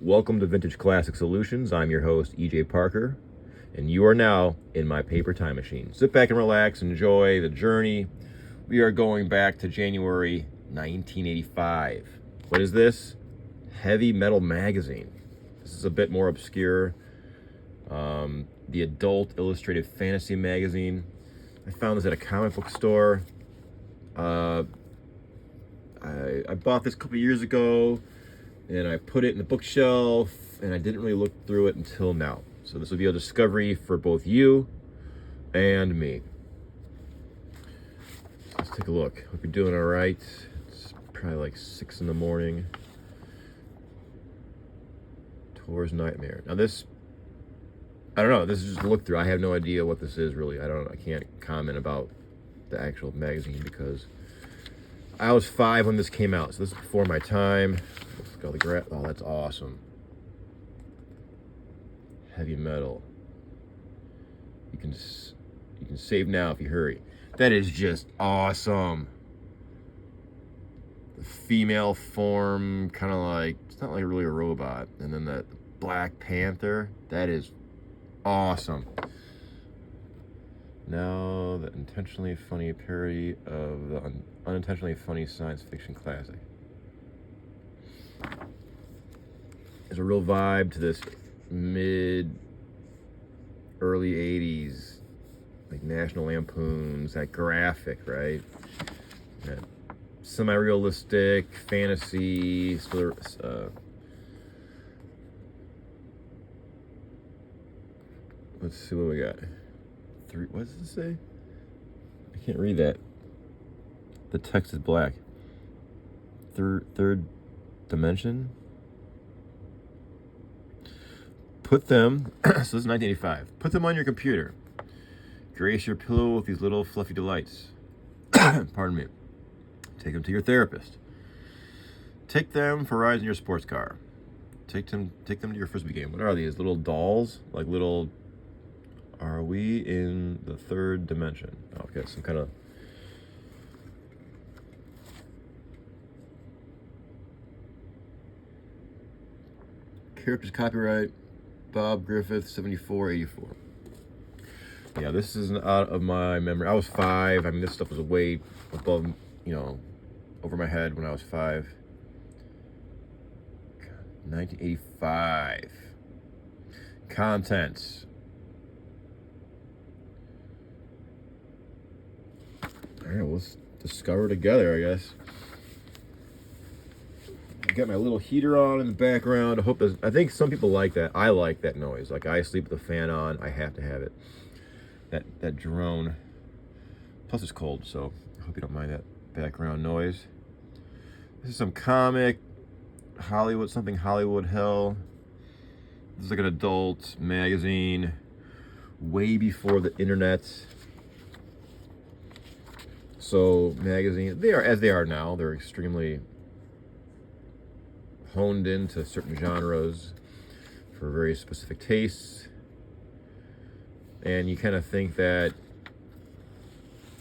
Welcome to Vintage Classic Solutions. I'm your host, EJ Parker, and you are now in my paper time machine. Sit back and relax, enjoy the journey. We are going back to January 1985. What is this? Heavy Metal Magazine. This is a bit more obscure. The Adult Illustrated Fantasy Magazine. I found this at a comic book store. I bought this a couple years ago, and I put it in the bookshelf, and I didn't really look through it until now. So this will be a discovery for both you and me. So let's take a look. Hope you're doing all right. It's probably like 6 in the morning. Tor's Nightmare. Now this, I don't know. This is just a look through. I have no idea what this is really. I can't comment about the actual magazine because I was 5 when this came out. So this is before my time. Let's go the oh, that's awesome. Heavy metal. You can save now if you hurry. That is just awesome. The female form, kind of like, it's not like really a robot. And then the Black Panther, that is awesome. Now the intentionally funny parody of the unintentionally funny science fiction classic. There's a real vibe to this early 80s, like National Lampoons, that graphic, right? That semi-realistic fantasy. Let's see what we got. What does it say? I can't read that. The text is black. Third dimension. Put them, so this is 1985. Put them on your computer. Grace your pillow with these little fluffy delights. Pardon me. Take them to your therapist. Take them for rides in your sports car. Take them to your Frisbee game. What are these? Little dolls? Like little... Are we in the third dimension? Oh, okay, some kind of... Characters copyright, Bob Griffith, 7484. Yeah, this isn't out of my memory. I was 5. I mean, this stuff was way above, over my head when I was 5. 1985. Contents. All right, let's discover together, I guess. I got my little heater on in the background. I think some people like that. I like that noise. Like, I sleep with the fan on. I have to have it. That drone. Plus, it's cold, so I hope you don't mind that background noise. This is some comic, something Hollywood hell. This is like an adult magazine, way before the internet. So magazines, they are as they are now. They're extremely honed into certain genres for very specific tastes. And you kind of think that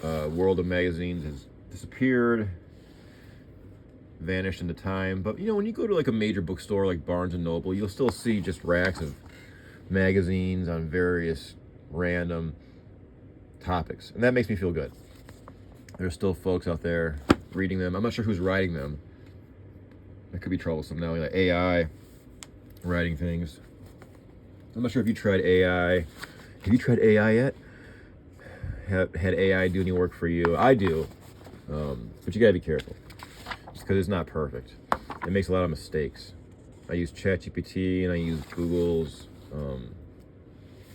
world of magazines has disappeared, vanished into time. But when you go to like a major bookstore like Barnes and Noble, you'll still see just racks of magazines on various random topics, and that makes me feel good. There's still folks out there reading them. I'm not sure who's writing them. That could be troublesome now, like AI writing things. I'm not sure if you tried AI. Have you tried AI yet? Had AI do any work for you? I do, but you gotta be careful, just because it's not perfect. It makes a lot of mistakes. I use ChatGPT and I use Google's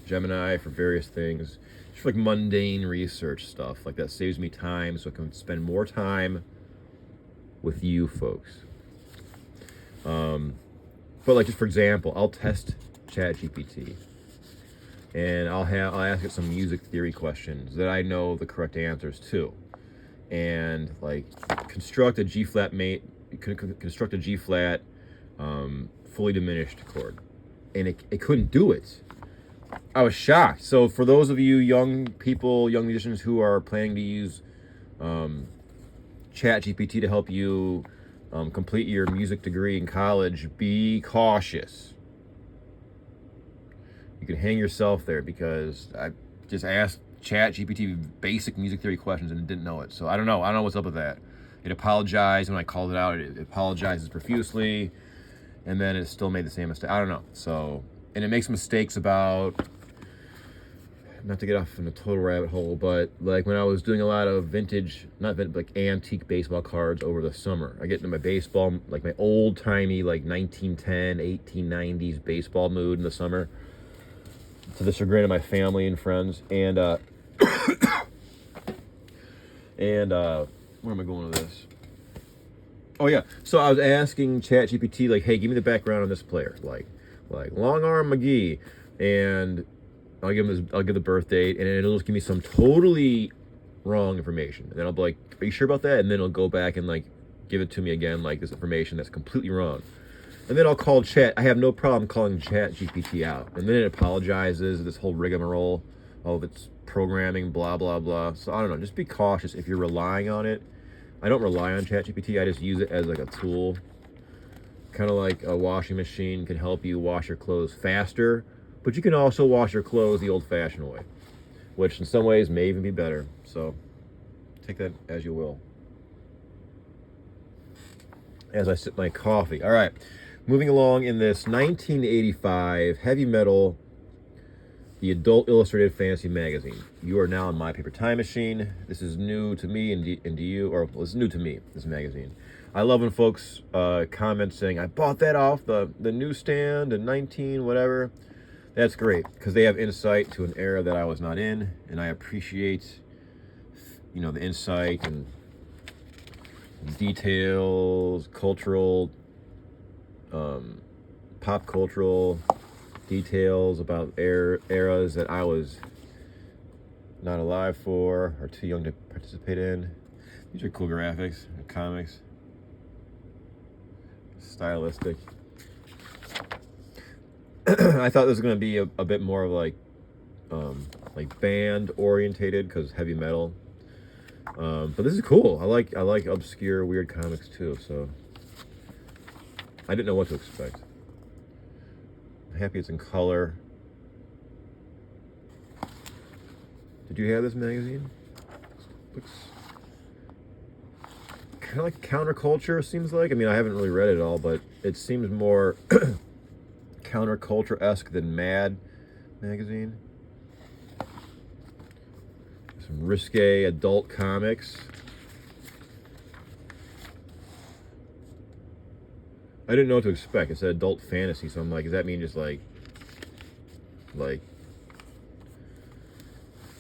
Gemini for various things. Just like mundane research stuff. Like that saves me time so I can spend more time with you folks. But like, just for example, I'll test ChatGPT and I'll ask it some music theory questions that I know the correct answers to. And like construct a G flat fully diminished chord. And it couldn't do it. I was shocked. So for those of you young musicians who are planning to use ChatGPT to help you complete your music degree in college, be cautious. You can hang yourself there because I just asked ChatGPT basic music theory questions and didn't know it. So I don't know what's up with that. It apologized when I called it out. It apologizes profusely, and then it still made the same mistake. I don't know. So, and it makes mistakes about, not to get off in a total rabbit hole, but like when I was doing a lot of vintage, not vintage, like antique baseball cards over the summer, I get into my baseball, like my old timey, like 1910, 1890s baseball mood in the summer, to the chagrin of my family and friends. And where am I going with this? Oh yeah, so I was asking ChatGPT, like, hey, give me the background on this player, like Long Arm McGee, and I'll give the birth date, and it'll just give me some totally wrong information, and then I'll be like, are you sure about that? And then it'll go back and like give it to me again, like this information that's completely wrong. And then I'll call Chat. I have no problem calling ChatGPT out, and then it apologizes, this whole rigmarole of its programming, blah blah blah. So I don't know, just be cautious if you're relying on it. I don't rely on ChatGPT. I just use it as like a tool, kind of like a washing machine can help you wash your clothes faster, but you can also wash your clothes the old-fashioned way, which in some ways may even be better. So take that as you will. As I sip my coffee. All right, moving along in this 1985 heavy metal, the Adult Illustrated Fantasy Magazine. You are now in my paper time machine. This is new to me and to you, or well, it's new to me, this magazine. I love when folks comment saying, I bought that off the newsstand in 19 whatever. That's great, because they have insight to an era that I was not in, and I appreciate, the insight and details, cultural, pop cultural details about eras that I was not alive for or too young to participate in. These are cool graphics and comics. Stylistic. I thought this was going to be a bit more of like band orientated because heavy metal. But this is cool. I like obscure weird comics too, so I didn't know what to expect. I'm happy it's in color. Did you have this magazine? Looks kind of like counterculture, seems like. I mean, I haven't really read it all, but it seems more counterculture-esque than Mad magazine. Some risque adult comics. I didn't know what to expect. It said adult fantasy, so I'm like, does that mean just like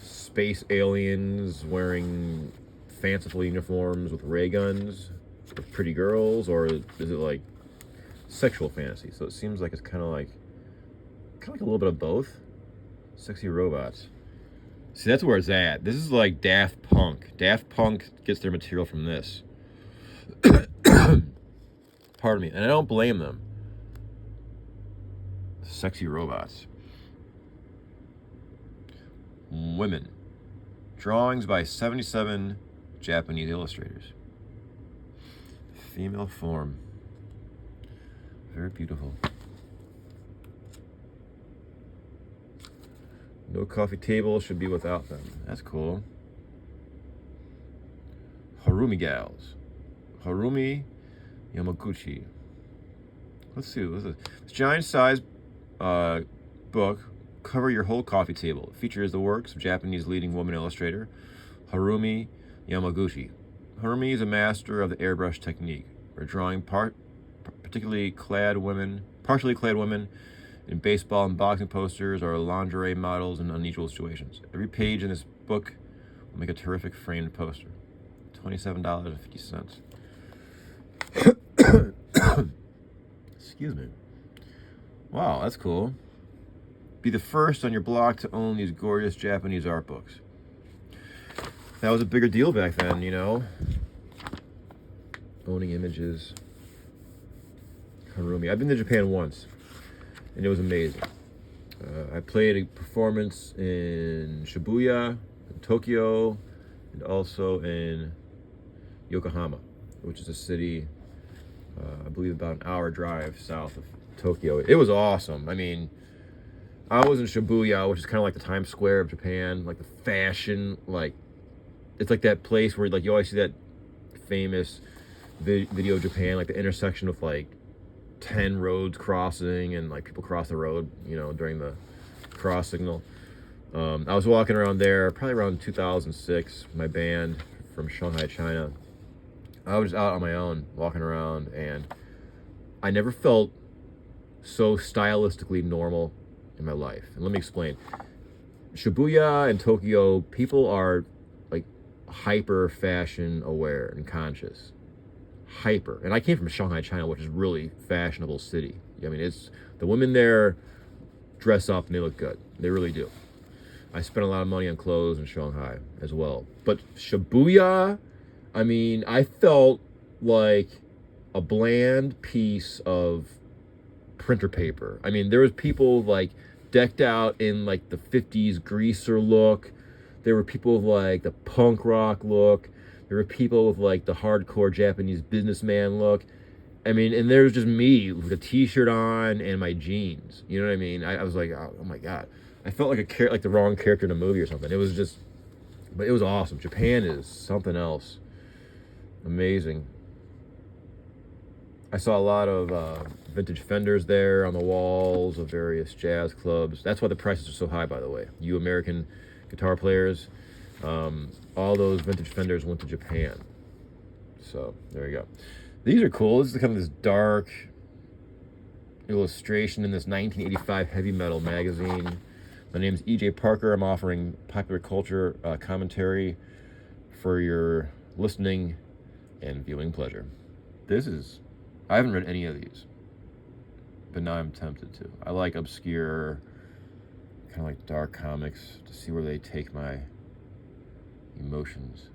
space aliens wearing fanciful uniforms with ray guns with pretty girls, or is it like sexual fantasy? So it seems like it's kind of like a little bit of both. Sexy robots. See, that's where it's at. This is like Daft Punk. Daft Punk gets their material from this. Pardon me, and I don't blame them. Sexy robots. Women. Drawings by 77 Japanese illustrators. Female form. Very beautiful. No coffee table should be without them. That's cool. Harumi Gals. Harumi Yamaguchi. Let's see. This giant size book cover your whole coffee table. It features the works of Japanese leading woman illustrator Harumi Yamaguchi. Harumi is a master of the airbrush technique, for drawing partially clad women in baseball and boxing posters or lingerie models in unusual situations. Every page in this book will make a terrific framed poster. $27.50. Excuse me. Wow, that's cool. Be the first on your block to own these gorgeous Japanese art books. That was a bigger deal back then, Owning images. Harumi. I've been to Japan once, and it was amazing. I played a performance in Shibuya, in Tokyo, and also in Yokohama, which is a city I believe about an hour drive south of Tokyo. It was awesome. I mean, I was in Shibuya, which is kind of like the Times Square of Japan, like the fashion, like it's like that place where like you always see that famous video of Japan, like the intersection of like 10 roads crossing and like people cross the road, you know, during the cross signal. I was walking around there probably around 2006. My band from Shanghai, China. I was out on my own walking around, and I never felt so stylistically normal in my life. And let me explain. Shibuya and Tokyo, people are like hyper fashion aware and conscious. Hyper. And I came from Shanghai, China, which is really fashionable city. I mean, it's the women there dress up and they look good. They really do. I spent a lot of money on clothes in Shanghai as well. But Shibuya, I mean, I felt like a bland piece of printer paper. I mean, there was people like decked out in like the 50s greaser look. There were people with like the punk rock look. There were people with like the hardcore Japanese businessman look. I mean, and there was just me with a t-shirt on and my jeans. You know what I mean? I was like, oh my God. I felt like like the wrong character in a movie or something. It was just, but it was awesome. Japan is something else. Amazing. I saw a lot of vintage Fenders there on the walls of various jazz clubs. That's why the prices are so high, by the way. You American guitar players, all those vintage Fenders went to Japan. So there you go. These are cool. This is kind of this dark illustration in this 1985 heavy metal magazine. My name is E.J. Parker. I'm offering popular culture commentary for your listening and viewing pleasure. I haven't read any of these, but now I'm tempted to. I like obscure, kind of like dark comics to see where they take my emotions.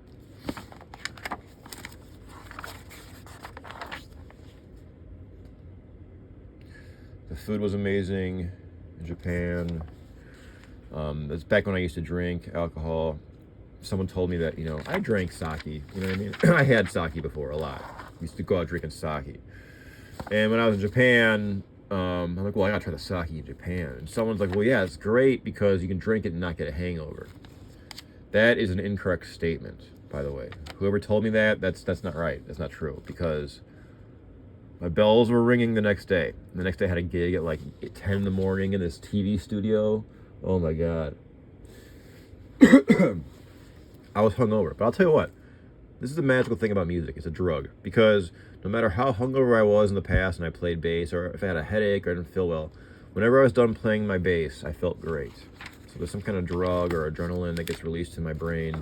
The food was amazing in Japan. That's back when I used to drink alcohol. Someone told me that, you know, I drank sake. You know what I mean? I had sake before a lot. Used to go out drinking sake. And when I was in Japan, I'm like, well, I gotta try the sake in Japan. And someone's like, well, yeah, it's great because you can drink it and not get a hangover. That is an incorrect statement, by the way. Whoever told me that, that's not right. That's not true, because my bells were ringing the next day. The next day I had a gig at like 10 in the morning in this TV studio. Oh my God. I was hungover. But I'll tell you what, this is the magical thing about music. It's a drug. Because no matter how hungover I was in the past and I played bass, or if I had a headache or I didn't feel well, whenever I was done playing my bass, I felt great. So there's some kind of drug or adrenaline that gets released in my brain.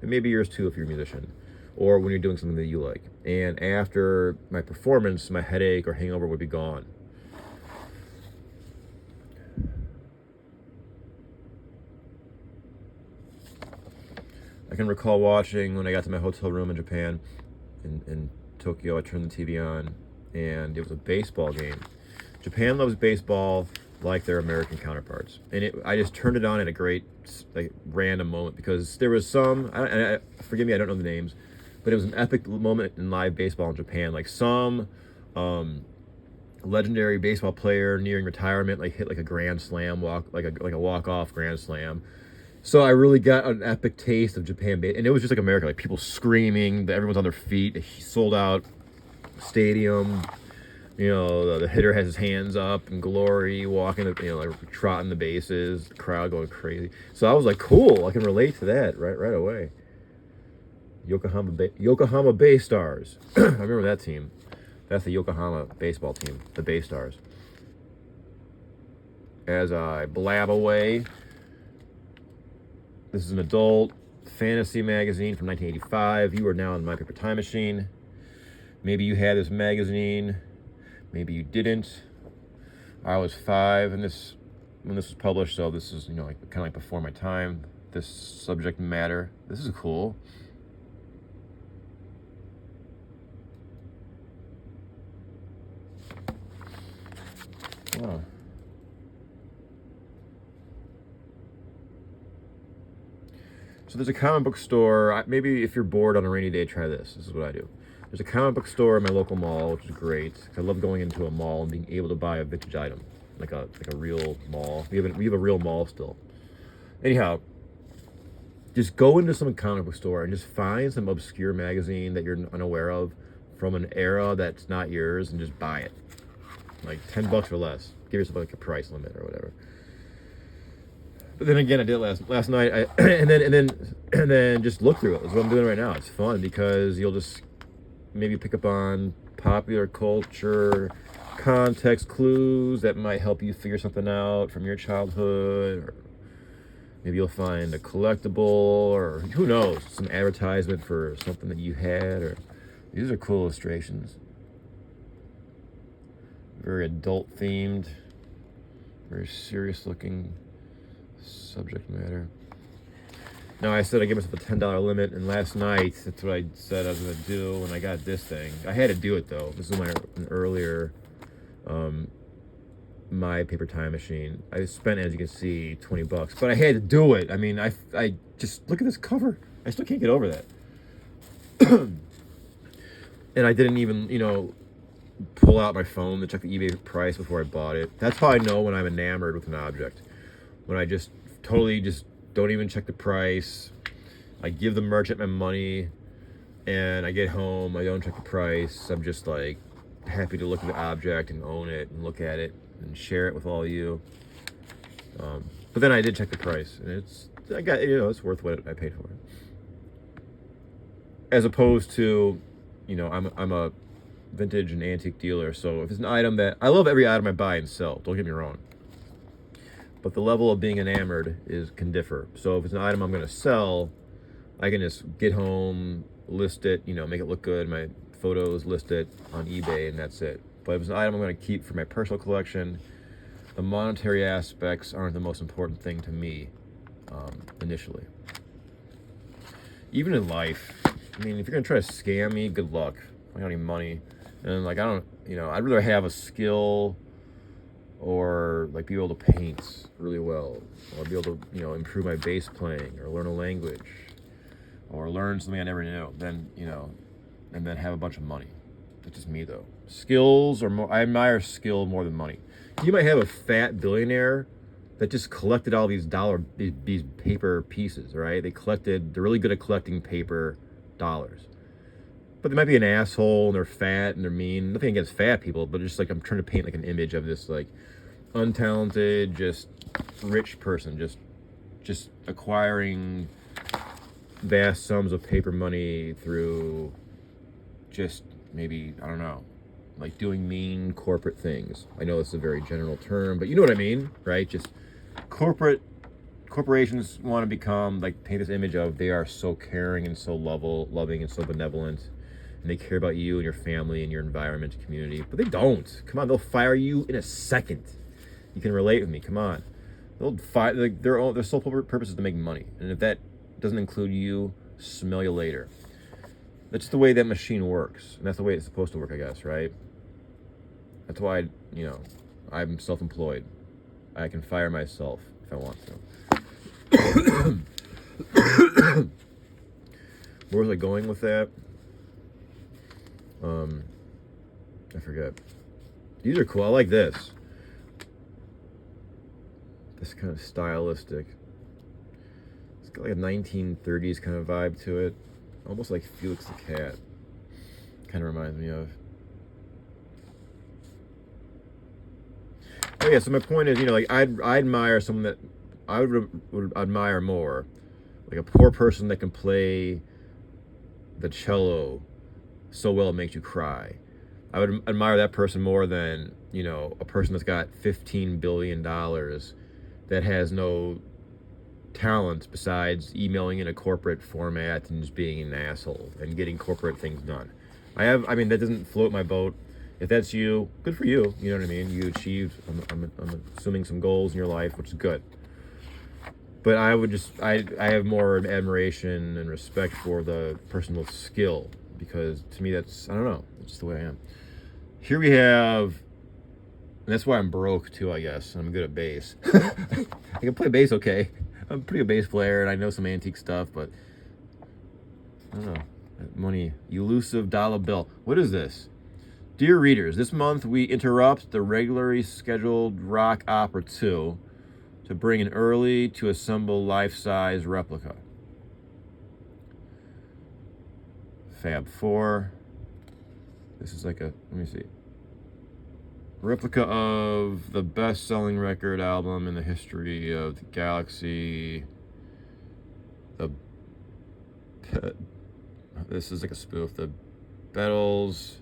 And maybe yours too if you're a musician. Or when you're doing something that you like. And after my performance, my headache or hangover would be gone. I can recall watching when I got to my hotel room in Japan, in Tokyo. I turned the TV on, and it was a baseball game. Japan loves baseball like their American counterparts, and I just turned it on at a great, like, random moment, because there was some. Forgive me, I don't know the names, but it was an epic moment in live baseball in Japan. Like some legendary baseball player nearing retirement, like hit like a grand slam like a walk-off grand slam. So I really got an epic taste of Japan, and it was just like America, like people screaming, everyone's on their feet, a sold out stadium. You know, the hitter has his hands up in glory, walking, you know, like trotting the bases, the crowd going crazy. So I was like, cool, I can relate to that right away. Yokohama Bay Stars. I remember that team. That's the Yokohama baseball team, the Bay Stars. As I blab away, this is an adult fantasy magazine from 1985. You are now in My Paper Time Machine. Maybe you had this magazine. Maybe you didn't. I was 5 when this was published, so this is, you know, like, kind of like before my time. This subject matter. This is cool. Wow. So there's a comic book store. Maybe if you're bored on a rainy day, try this. This is what I do. There's a comic book store in my local mall, which is great. I love going into a mall and being able to buy a vintage item, like a real mall. We have a real mall still. Anyhow, just go into some comic book store and just find some obscure magazine that you're unaware of from an era that's not yours, and just buy it. Like $10 or less. Give yourself like a price limit or whatever. But then again, I did it last night. And then just look through it. That's what I'm doing right now. It's fun because you'll just maybe pick up on popular culture, context clues that might help you figure something out from your childhood, or maybe you'll find a collectible, or who knows, some advertisement for something that you had. Or these are cool illustrations. Very adult themed, very serious looking subject matter. Now, I said I gave myself a $10 limit, and last night, that's what I said I was going to do, and I got this thing. I had to do it, though. This is an earlier My Paper Time Machine. I spent, as you can see, $20, but I had to do it. I mean, I just, look at this cover. I still can't get over that. And I didn't even, pull out my phone to check the eBay price before I bought it. That's how I know when I'm enamored with an object. When I just totally just don't even check the price. I give the merchant my money, and I get home, I don't check the price. I'm just like happy to look at the object and own it and look at it and share it with all of you. But then I did check the price, and it's worth what I paid for it. As opposed to, I'm a vintage and antique dealer, so if it's an item that I love, every item I buy and sell, don't get me wrong, but the level of being enamored can differ. So if it's an item I'm going to sell, I can just get home, list it, make it look good, my photos, list it on eBay, and that's it. But if it's an item I'm going to keep for my personal collection, the monetary aspects aren't the most important thing to me initially. Even in life, I mean, if you're going to try to scam me, good luck. I don't need money. And I'd rather have a skill, or like be able to paint really well, or be able to, improve my bass playing, or learn a language, or learn something I never knew, than, and then have a bunch of money. That's just me, though. Skills are more, I admire skill more than money. You might have a fat billionaire that just collected all these these paper pieces, right? They're really good at collecting paper dollars. But they might be an asshole, and they're fat, and they're mean. Nothing against fat people, but just like I'm trying to paint like an image of this like untalented, just rich person, just acquiring vast sums of paper money through just maybe, I don't know, like doing mean corporate things. I know it's a very general term, but you know what I mean, right? Just corporations want to become, like, paint this image of they are so caring and so loving and so benevolent, and they care about you and your family and your environment and community. But they don't. Come on, they'll fire you in a second. You can relate with me. Come on. They'll fire, like, their sole purpose is to make money. And if that doesn't include you, smell you later. That's the way that machine works. And that's the way it's supposed to work, I guess, right? That's why, I'm self-employed. I can fire myself if I want to. Where was I going with that? I forget. These are cool. I like this. This kind of stylistic. It's got like a 1930s kind of vibe to it. Almost like Felix the Cat. Kind of reminds me of. Oh yeah, so my point is, I admire someone that I would admire more. Like a poor person that can play the cello so well it makes you cry. I would admire that person more than, a person that's got $15 billion that has no talent besides emailing in a corporate format and just being an asshole and getting corporate things done. That doesn't float my boat. If that's you, good for you. You know what I mean? You achieved, I'm assuming, some goals in your life, which is good. But I have more admiration and respect for the person with skill, because to me that's, I don't know, that's just the way I am. Here we have, and that's why I'm broke too, I guess. I'm good at bass. I can play bass okay. I'm a pretty good bass player, and I know some antique stuff, but I don't know. Money. Elusive dollar bill. What is this? Dear readers, this month we interrupt the regularly scheduled Rock Opera 2 to bring an early to assemble life-size replica. Fab 4. This is like a, let me see. Replica of the best-selling record album in the history of the galaxy. This is like a spoof. The Beatles'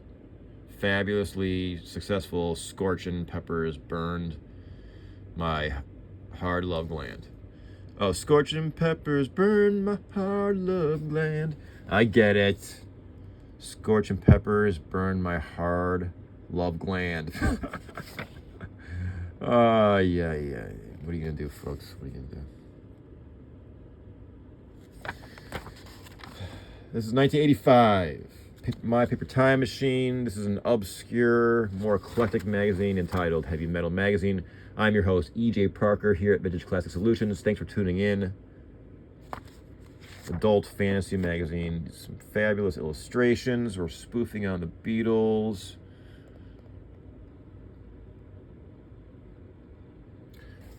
fabulously successful Scorchin' Peppers burned my hard love gland. Oh, Scorchin' Peppers burned my hard love gland. I get it. Scorchin' Peppers burned my hard love gland. Yeah. What are you gonna do, folks? What are you gonna do? This is 1985. My Paper Time Machine. This is an obscure, more eclectic magazine entitled Heavy Metal Magazine. I'm your host, E.J. Parker, here at Vintage Classic Solutions. Thanks for tuning in. Adult fantasy magazine. Some fabulous illustrations. We're spoofing on the Beatles.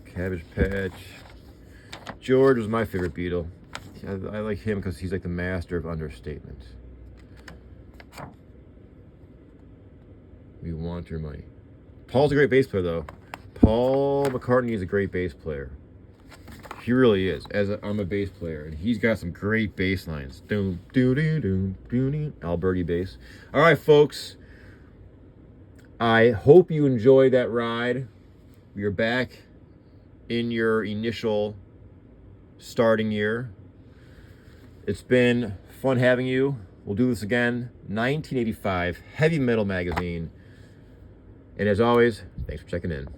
Cabbage Patch. George was my favorite Beatle. I like him because he's like the master of understatement. We want your money. Paul's a great bass player, though. Paul McCartney is a great bass player. He really is. I'm a bass player, and he's got some great bass lines. Doom, doo, doo, doom, doo, doo. Alberti bass. All right, folks. I hope you enjoyed that ride. We are back in your initial starting year. It's been fun having you. We'll do this again. 1985 Heavy Metal Magazine. And as always, thanks for checking in.